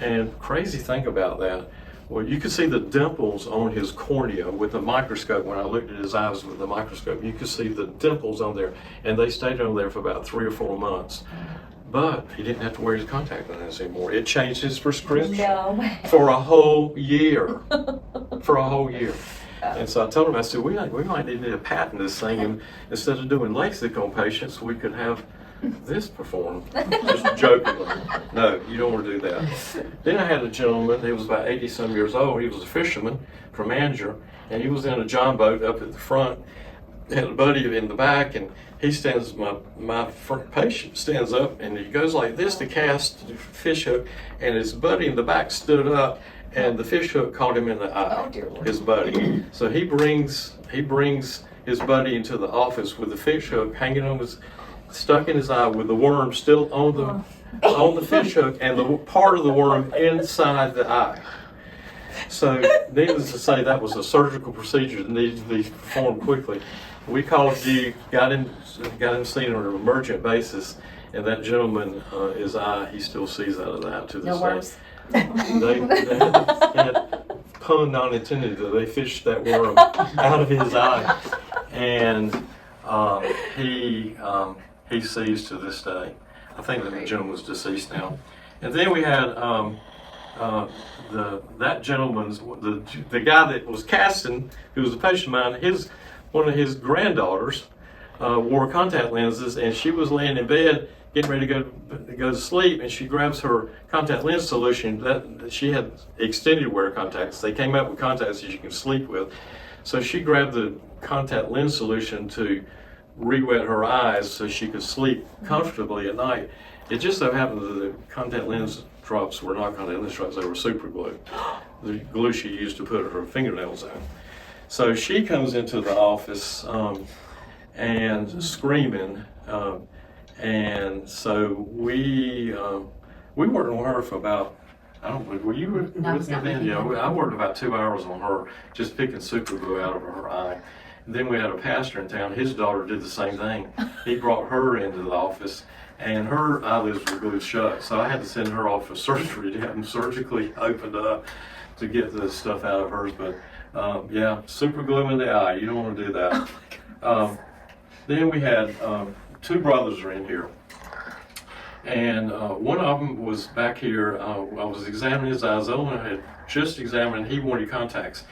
Speaker 2: And crazy thing about that, well, you could see the dimples on his cornea with the microscope. When I looked at his eyes with the microscope, you could see the dimples on there, and they stayed on there for about 3 or 4 months. But he didn't have to wear his contact lenses anymore. It changed his prescription for a whole year. For a whole year. And so I told him, I said, we might need to patent this thing, and instead of doing LASIK on patients, we could have this performed. Just jokingly. No, you don't want to do that. Then I had a gentleman, he was about 80-some years old. He was a fisherman from Angier, and he was in a john boat up at the front, had a buddy in the back, and he stands, my front patient stands up, and he goes like this to cast the fish hook, and his buddy in the back stood up, and the fish hook caught him in the eye.
Speaker 4: Oh, dear Lord.
Speaker 2: His buddy. So he brings his buddy into the office with the fish hook hanging on stuck in his eye, with the worm still on the fish hook, and the part of the worm inside the eye. So needless to say, that was a surgical procedure that needed to be performed quickly. We called you, got him seen on an emergent basis, and that gentleman, his eye, he still sees out of that to this
Speaker 4: No
Speaker 2: day.
Speaker 4: worms.
Speaker 2: They had, pun not intended, they fished that worm out of his eye, and he sees to this day. I think that the gentleman was deceased now. And then we had that gentleman's the guy that was casting, who was a patient of mine. One of his granddaughters wore contact lenses, and she was laying in bed getting ready to go to sleep, and she grabs her contact lens solution. That she had extended wear contacts. They came up with contacts that you can sleep with. So she grabbed the contact lens solution to re-wet her eyes so she could sleep comfortably at night. It just so happened that the contact lens drops were not contact lens drops, they were super glue. The glue she used to put her fingernails in. So she comes into the office and screaming, and so we worked on her for about, I don't know, were you with me then? Yeah, I worked about 2 hours on her, just picking super glue out of her eye. And then we had a pastor in town, his daughter did the same thing. He brought her into the office, and her eyelids were glued shut, so I had to send her off for surgery to have them surgically opened up to get the stuff out of hers. But yeah, super glue in the eye, you don't want to do that. Then we had 2 brothers are in here, and one of them was back here. I was examining his eyes. The other one I had just examined. He wanted contacts,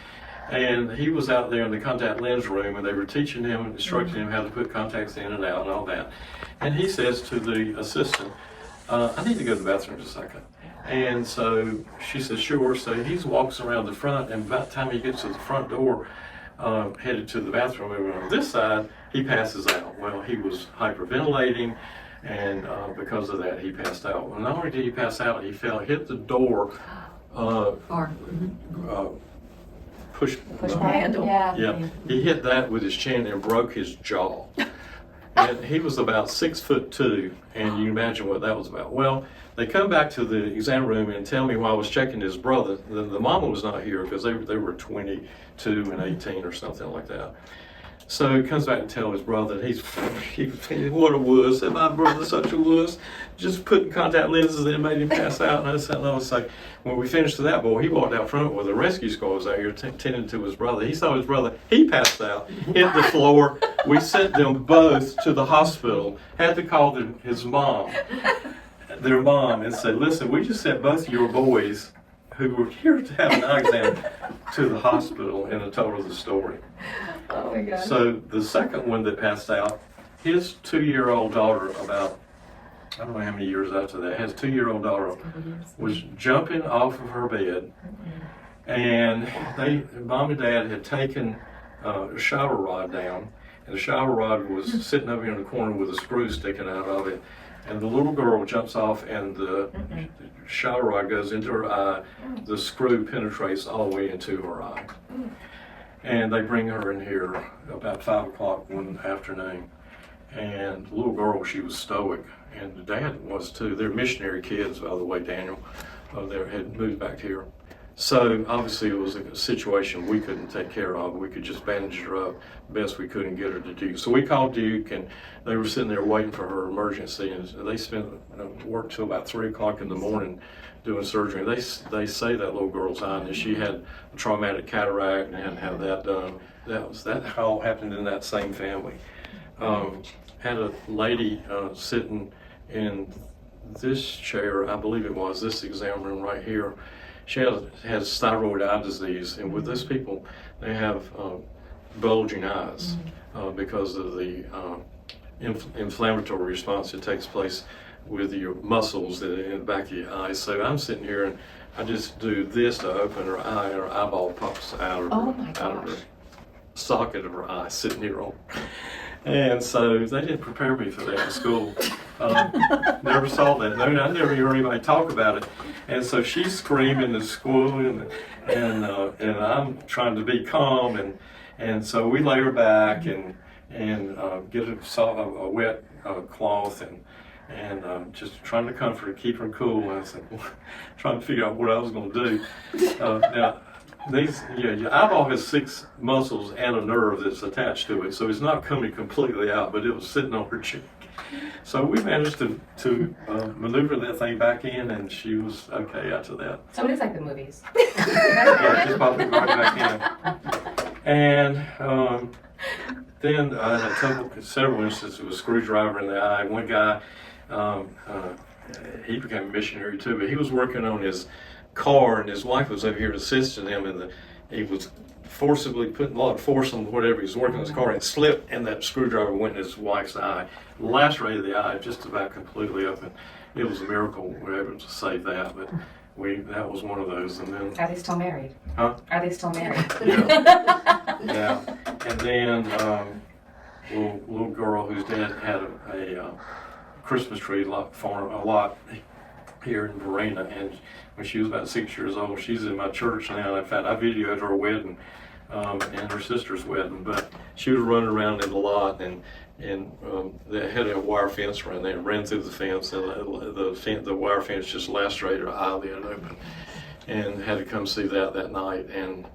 Speaker 2: and he was out there in the contact lens room, and they were teaching him and instructing him how to put contacts in and out and all that. And he says to the assistant, I need to go to the bathroom just a second. And so she says, sure. So he walks around the front, and by the time he gets to the front door, headed to the bathroom over on this side, he passes out. Well, he was hyperventilating, and because of that, he passed out. Well, not only did he pass out, he hit the door, push
Speaker 3: handle.
Speaker 2: yeah, he hit that with his chin and broke his jaw. And he was about 6'2", and you can imagine what that was about. Well, they come back to the exam room and tell me while I was checking his brother, the mama was not here because they were 22 and 18 or something like that. So he comes back and tells his brother, he's what a wuss, and my brother's such a wuss, just putting contact lenses in made him pass out. And I said, no, it's like, when we finished with that boy, he walked out front with a rescue squad was out here tending to his brother. He saw his brother, he passed out, hit the floor. We sent them both to the hospital, had to call his mom, their mom, and said, listen, we just sent both of your boys who were here to have an eye exam to the hospital, and I told her the story.
Speaker 4: Oh my God.
Speaker 2: So the second one that passed out, his 2-year-old daughter, about, I don't know how many years after that, his 2-year-old daughter was jumping off of her bed, and mom and dad had taken a shower rod down, and the shower rod was sitting over here in the corner with a screw sticking out of it, and the little girl jumps off, and the shower rod goes into her eye. The screw penetrates all the way into her eye. And they bring her in here about 5 o'clock one afternoon. And the little girl, she was stoic, and the dad was too. They're missionary kids, by the way, Daniel. They had moved back here. So obviously it was a situation we couldn't take care of. We could just bandage her up best we could and get her to Duke. So we called Duke, and they were sitting there waiting for her emergency, and they spent worked till about 3 o'clock in the morning doing surgery. They say that little girl's eye, and she had a traumatic cataract and had to have that done. That all happened in that same family. Had a lady sitting in this chair, I believe it was, this exam room right here. She has thyroid eye disease, and with those people, they have bulging eyes because of the inflammatory response that takes place with your muscles that are in the back of your eyes. So I'm sitting here and I just do this to open her eye, and her eyeball pops out of her socket of her eye, sitting here on. And so they didn't prepare me for that in school. Never saw that. I never heard anybody talk about it. And so she's screaming and squealing, and I'm trying to be calm, and so we lay her back and get a wet cloth and just trying to comfort her, keep her cool. And I said, trying to figure out what I was going to do. Now, your eyeball has 6 muscles and a nerve that's attached to it, so it's not coming completely out, but it was sitting on her cheek. So we managed to maneuver that thing back in, and she was okay after that.
Speaker 4: So it is like the movies.
Speaker 2: Yeah, just popped it right back in. And then I had several instances with a screwdriver in the eye. One guy, he became a missionary too, but he was working on his car, and his wife was over here assisting him, and he was forcibly putting a lot of force on whatever he was working on his car, and slipped, and that screwdriver went in his wife's eye, lacerated the eye just about completely open. It was a miracle we were able to save that, but that was one of those. And then,
Speaker 4: Are they still married?
Speaker 2: huh?
Speaker 4: Are they still married?
Speaker 2: Yeah. And then little girl whose dad had a Christmas tree farm a lot here in Verena, and when she was about 6 years old, she's in my church now. In fact, I videoed her wedding and her sister's wedding, but she was running around in the lot, and they had a wire fence around there, ran through the fence, and the wire fence just lacerated her eyelid open, and had to come see that night, and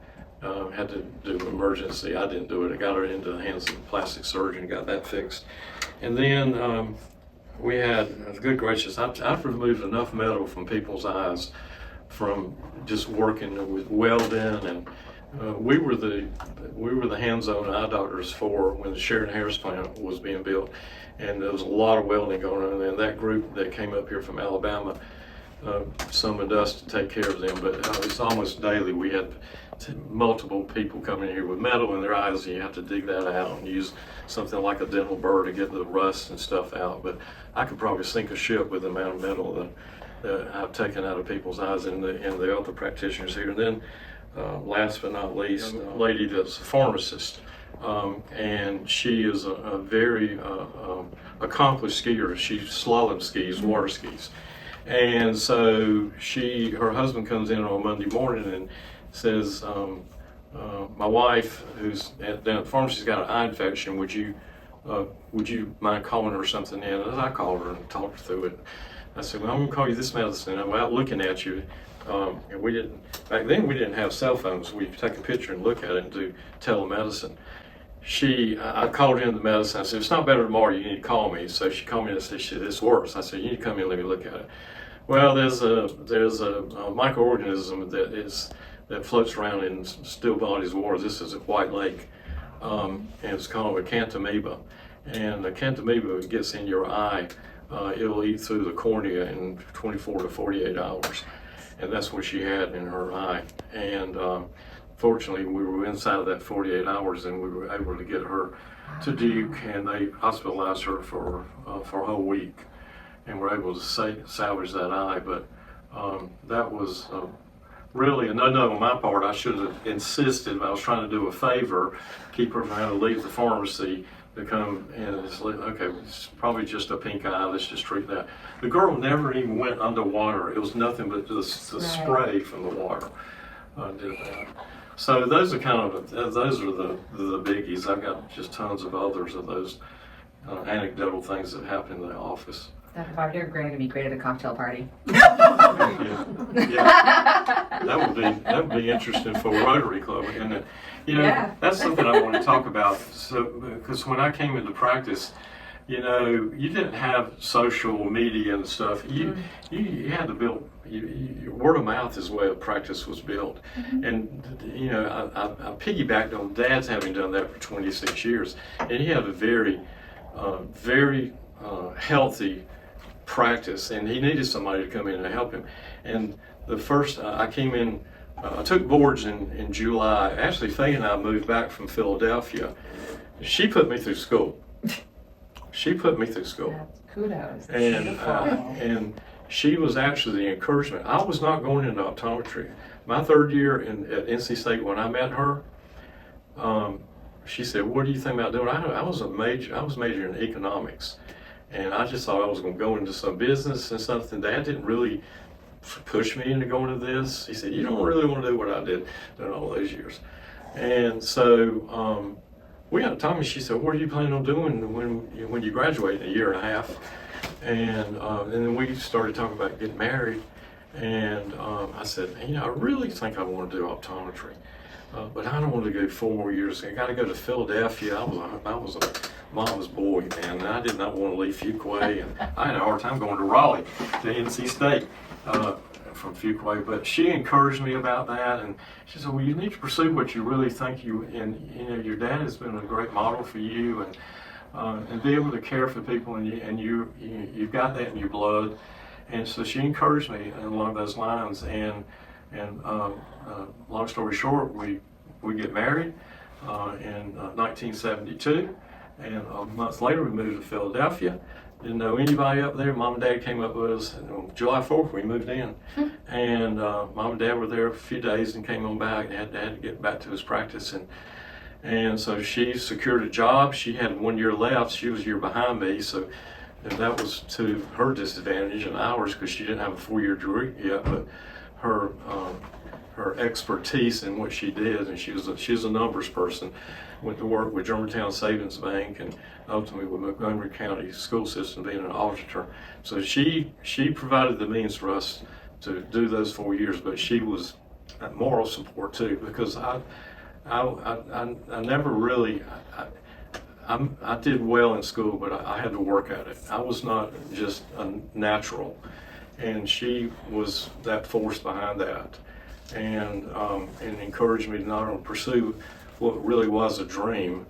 Speaker 2: had to do emergency. I didn't do it. I got her into the hands of a plastic surgeon, got that fixed. And then we had, good gracious, I've removed enough metal from people's eyes from just working with welding, and we were the hands-on eye doctors for when the Sheridan Harris plant was being built, and there was a lot of welding going on. And that group that came up here from Alabama summoned us to take care of them, but it's almost daily. We had multiple people coming here with metal in their eyes, and you have to dig that out and use something like a dental burr to get the rust and stuff out. But I could probably sink a ship with the amount of metal that I've taken out of people's eyes, and the other practitioners here. And then last but not least, a lady that's a pharmacist, and she is a very accomplished skier. She slalom skis, water skis. And so her husband comes in on Monday morning and says, my wife, who's down at the pharmacy's got an eye infection, would you would you mind calling her something in? And I called her and talked her through it. I said, well, I'm going to call you this medicine. And without looking at you, and back then we didn't have cell phones. We could take a picture and look at it and do telemedicine. I called in the medicine. I said, if it's not better tomorrow, you need to call me. So she called me and said, it's worse. I said, you need to come in and let me look at it. Well, there's a microorganism that floats around in still bodies water. This is at White Lake, and it's called a Acanthamoeba. And the Acanthamoeba gets in your eye. It'll eat through the cornea in 24 to 48 hours. And that's what she had in her eye. And fortunately, we were inside of that 48 hours, and we were able to get her to Duke, and they hospitalized her for a whole week, and were able to salvage that eye. But that was really a no-no on my part. I should have insisted. I was trying to do a favor, keep her from having to leave the pharmacy to come and it's like, okay, it's probably just a pink eye, let's just treat that. The girl never even went underwater. It was nothing but just the spray from the water did that. So those are the biggies. I've got just tons of others of those anecdotal things that happen in the office.
Speaker 4: Dr. Bob, you're going to be great at a cocktail party.
Speaker 2: Yeah. That would be interesting for Rotary Club, isn't it? That's something I want to talk about. So, because when I came into practice, you didn't have social media and stuff. You had to build. Word of mouth is where practice was built, and I piggybacked on Dad's having done that for 26 years, and he had a very healthy practice, and he needed somebody to come in and help him. And the first I came in, I took boards in July. Actually, Faye and I moved back from Philadelphia. She put me through school.
Speaker 4: Kudos.
Speaker 2: And she was actually the encouragement. I was not going into optometry. My third year at NC State, when I met her, she said, "What do you think about doing?" I was majoring in economics. And I just thought I was going to go into some business and something. Dad didn't really push me into going to this. He said, "You don't really want to do what I did in all those years." And so we got to talk, and she said, "What are you planning on doing when you graduate in a year and a half?" And then we started talking about getting married. And I said, I really think I want to do optometry. But I don't want to go 4 more years. I got to go to Philadelphia. I was a mama's boy, man. And I did not want to leave Fuquay, and I had a hard time going to Raleigh, to NC State from Fuquay. But she encouraged me about that, and she said, "Well, you need to pursue what you really think your dad has been a great model for you, and be able to care for people, and you've got that in your blood." And so she encouraged me along those lines, and long story short, we get married in 1972, and a month later we moved to Philadelphia. Didn't know anybody up there. Mom and Dad came up with us, and on July 4th we moved in. And Mom and Dad were there a few days and came on back, and had to get back to his practice. And so she secured a job. She had 1 year left. She was a year behind me, so that was to her disadvantage and ours, because she didn't have a 4-year degree yet. But her expertise in what she did, and she's a numbers person, went to work with Germantown Savings Bank, and ultimately with Montgomery County School System, being an auditor. So she provided the means for us to do those 4 years, but she was moral support too, because I never really, I did well in school, but I had to work at it. I was not just a natural, and she was that force behind that, and encouraged me to not only pursue what really was a dream,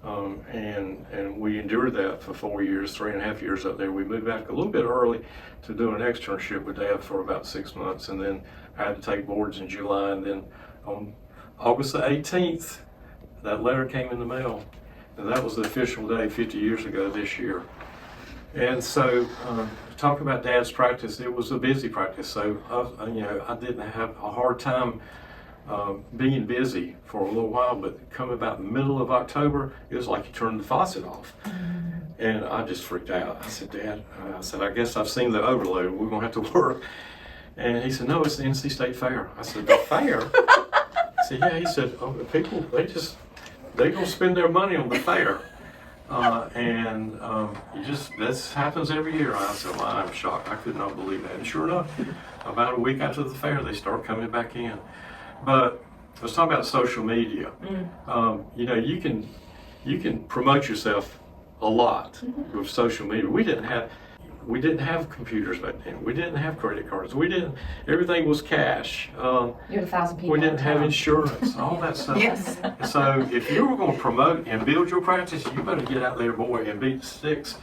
Speaker 2: and we endured that for 4 years, 3.5 years up there. We moved back a little bit early to do an externship with Dad for about 6 months, and then I had to take boards in July, and then on August the 18th, that letter came in the mail, and that was the official day 50 years ago this year. And so, talk about Dad's practice, it was a busy practice, so I didn't have a hard time being busy for a little while, but come about the middle of October, it was like you turned the faucet off. And I just freaked out. I said, "Dad," I guess I've seen the overload, we're gonna have to work. And he said, "No, it's the NC State Fair." I said, "The fair?" I said, "Yeah." He said, "Oh, the people, they're gonna spend their money on the fair." This happens every year. I said, well, I'm shocked. I could not believe that. And sure enough, about a week after the fair, they start coming back in. But let's talk about social media. You can promote yourself a lot with social media. We didn't have computers back then. We didn't have credit cards. Everything was cash.
Speaker 4: You had 1,000 people.
Speaker 2: We didn't
Speaker 4: in
Speaker 2: have
Speaker 4: town.
Speaker 2: insurance, all that stuff.
Speaker 3: Yes.
Speaker 2: So if you were going to promote and build your practice, you better get out there, boy, and beat the sticks.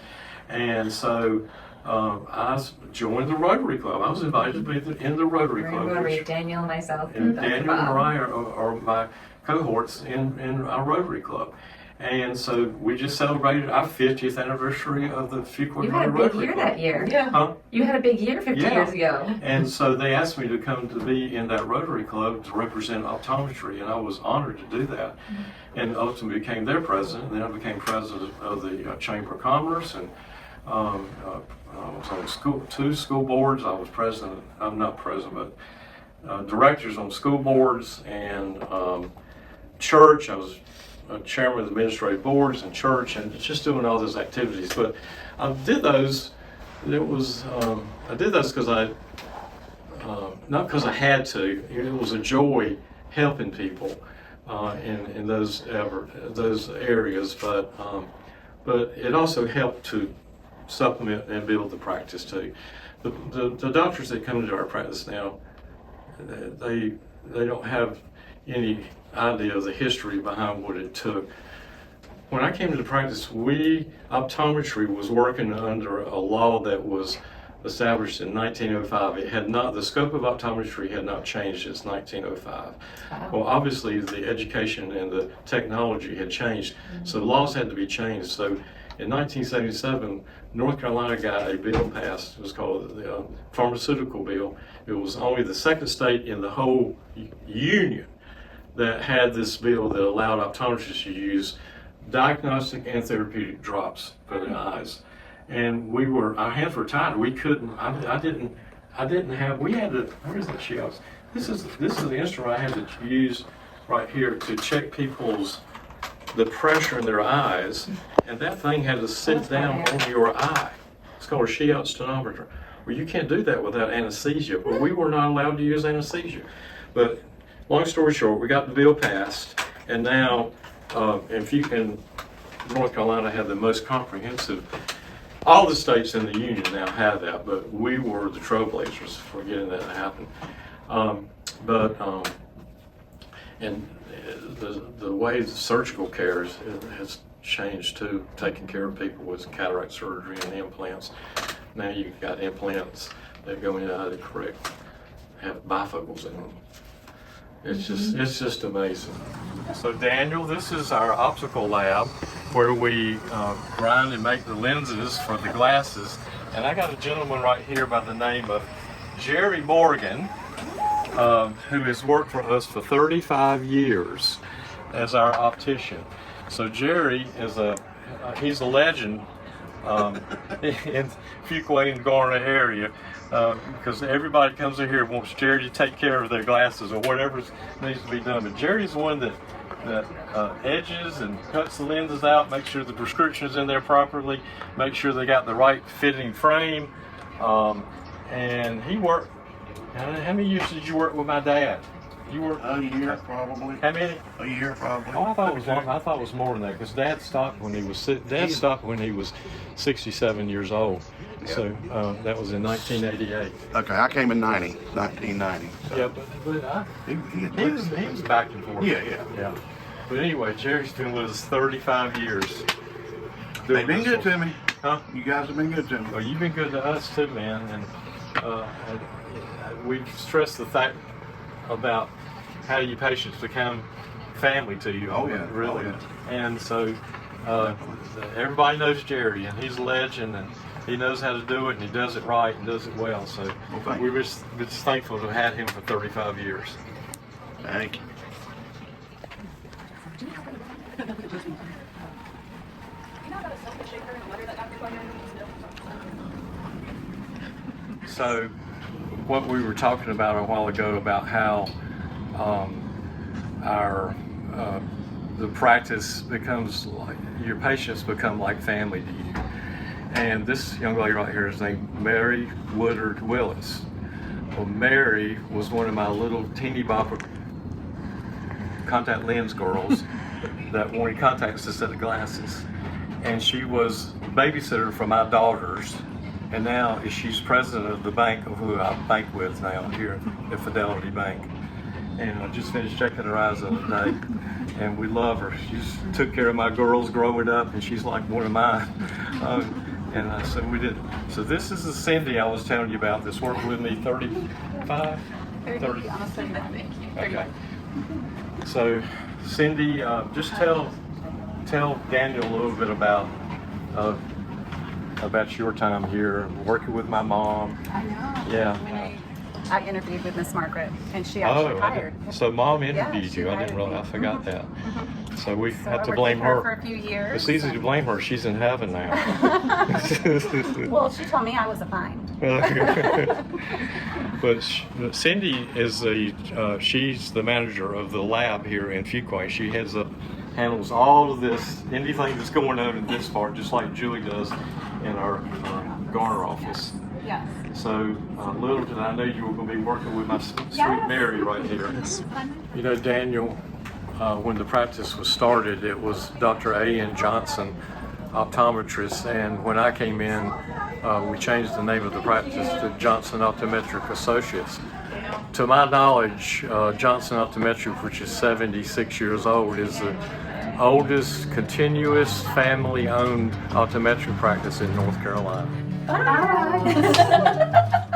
Speaker 2: And so I joined the Rotary Club. I was invited to be in the Rotary
Speaker 4: We're in
Speaker 2: Club.
Speaker 4: Rotary,
Speaker 2: which-
Speaker 4: Daniel and myself.
Speaker 2: and
Speaker 4: Dr.
Speaker 2: Daniel and
Speaker 4: Bob.
Speaker 2: Mariah are my cohorts in our Rotary Club. And so we just celebrated our 50th anniversary of the Fuquay
Speaker 4: You had a
Speaker 2: Rotary
Speaker 4: big year
Speaker 2: Club.
Speaker 4: that year.
Speaker 3: Yeah.
Speaker 2: Huh?
Speaker 4: You had a big year 50
Speaker 2: Yeah.
Speaker 4: years ago.
Speaker 2: And so they asked me to come to be in that Rotary Club to represent optometry, and I was honored to do that. And ultimately became their president. And then I became president of the Chamber of Commerce, and I was on two school boards. I was president. I'm not president, but directors on school boards and church. I was chairman of the administrative boards and church, and just doing all those activities. But I did those. I did those because not because I had to. It was a joy helping people in those areas, but it also helped to supplement and build the practice too. The doctors that come into our practice now, they don't have any idea of the history behind what it took. When I came into practice, optometry was working under a law that was established in 1905. The scope of optometry had not changed since 1905.
Speaker 4: Wow.
Speaker 2: Well, obviously the education and the technology had changed, so laws had to be changed. So in 1977, North Carolina got a bill passed. It was called the Pharmaceutical Bill. It was only the second state in the whole union that had this bill that allowed optometrists to use diagnostic and therapeutic drops for their eyes. And our hands were tied. We couldn't, we had to, where's the shells? This is the instrument I had to use right here to check the pressure in their eyes. And that thing had to sit down on your eye. It's called a Shiot stenometer. Well, you can't do that without anesthesia. Well, we were not allowed to use anesthesia. But long story short, we got the bill passed, and now in North Carolina have the most comprehensive. All the states in the union now have that, but we were the trailblazers for getting that to happen. And the way the surgical care has changed too, taking care of people with cataract surgery and implants. Now you've got implants that go in that have bifocals in them. It's just amazing. So Daniel, this is our optical lab where we grind and make the lenses for the glasses. And I got a gentleman right here by the name of Jerry Morgan, who has worked for us for 35 years as our optician. So Jerry he's a legend in Fuquay and Garner area. Because everybody comes in here and wants Jerry to take care of their glasses or whatever needs to be done. But Jerry's the one that edges and cuts the lenses out, makes sure the prescription is in there properly, make sure they got the right fitting frame. And he worked. How many years did you work with my dad? You worked
Speaker 5: A year probably.
Speaker 2: how many?
Speaker 5: A year probably.
Speaker 2: Oh, I thought it was long. I thought it was more than that because Dad stopped when he was 67 years old. So that was in 1988.
Speaker 5: Okay, I came in 1990. So
Speaker 2: Yeah, but he was back and forth.
Speaker 5: Yeah.
Speaker 2: But anyway, Jerry's been with us 35 years.
Speaker 5: They've been good to me.
Speaker 2: Huh?
Speaker 5: You guys have been good to me.
Speaker 2: Well, you've been good to us too, man. And we stress the fact about how you patients become family to you.
Speaker 5: Oh, yeah.
Speaker 2: Really.
Speaker 5: Oh, yeah.
Speaker 2: And so everybody knows Jerry, and he's a legend, and he knows how to do it, and he does it right and does it well. So
Speaker 5: thank
Speaker 2: we're just thankful to have had him for 35 years.
Speaker 5: Thank you.
Speaker 2: So what we were talking about a while ago about how our the practice becomes like, your patients become like family to you. And this young lady right here is named Mary Woodard Willis. Well, Mary was one of my little teeny bopper contact lens girls that wanted contacts instead of glasses. And she was babysitter for my daughters. And now she's president of the bank of who I bank with now here at Fidelity Bank. And I just finished checking her eyes the other day. And we love her. She's took care of my girls growing up, and she's like one of mine. So we did. So this is the Cindy I was telling you about that's worked with me 35? 30.
Speaker 1: Almost 39. Thank you.
Speaker 2: Okay. So Cindy, just tell Daniel a little bit about your time here, working with my mom.
Speaker 6: I know.
Speaker 2: Yeah.
Speaker 6: I interviewed with Miss Margaret, and she actually hired.
Speaker 2: So mom interviewed
Speaker 6: she
Speaker 2: you. I
Speaker 6: hired
Speaker 2: didn't realize. I
Speaker 6: me.
Speaker 2: forgot that. So we
Speaker 6: So
Speaker 2: have
Speaker 6: I
Speaker 2: to
Speaker 6: worked
Speaker 2: blame
Speaker 6: with
Speaker 2: her.
Speaker 6: for a few years.
Speaker 2: It's easy to blame her. She's in heaven now.
Speaker 6: Well, she told me I was a find.
Speaker 2: But Cindy is she's the manager of the lab here in Fuquay. She handles all of this, anything that's going on in this part, just like Julie does in our Garner office.
Speaker 6: Yes.
Speaker 2: So little did I know you were going to be working with my sweet
Speaker 6: Yes.
Speaker 2: Mary right here. You know, Daniel, when the practice was started, it was Dr. A.N. Johnson, optometrist, and when I came in, we changed the name of the practice to Johnson Optometric Associates. To my knowledge, Johnson Optometric, which is 76 years old, is the oldest continuous family-owned optometric practice in North Carolina.
Speaker 6: Bye.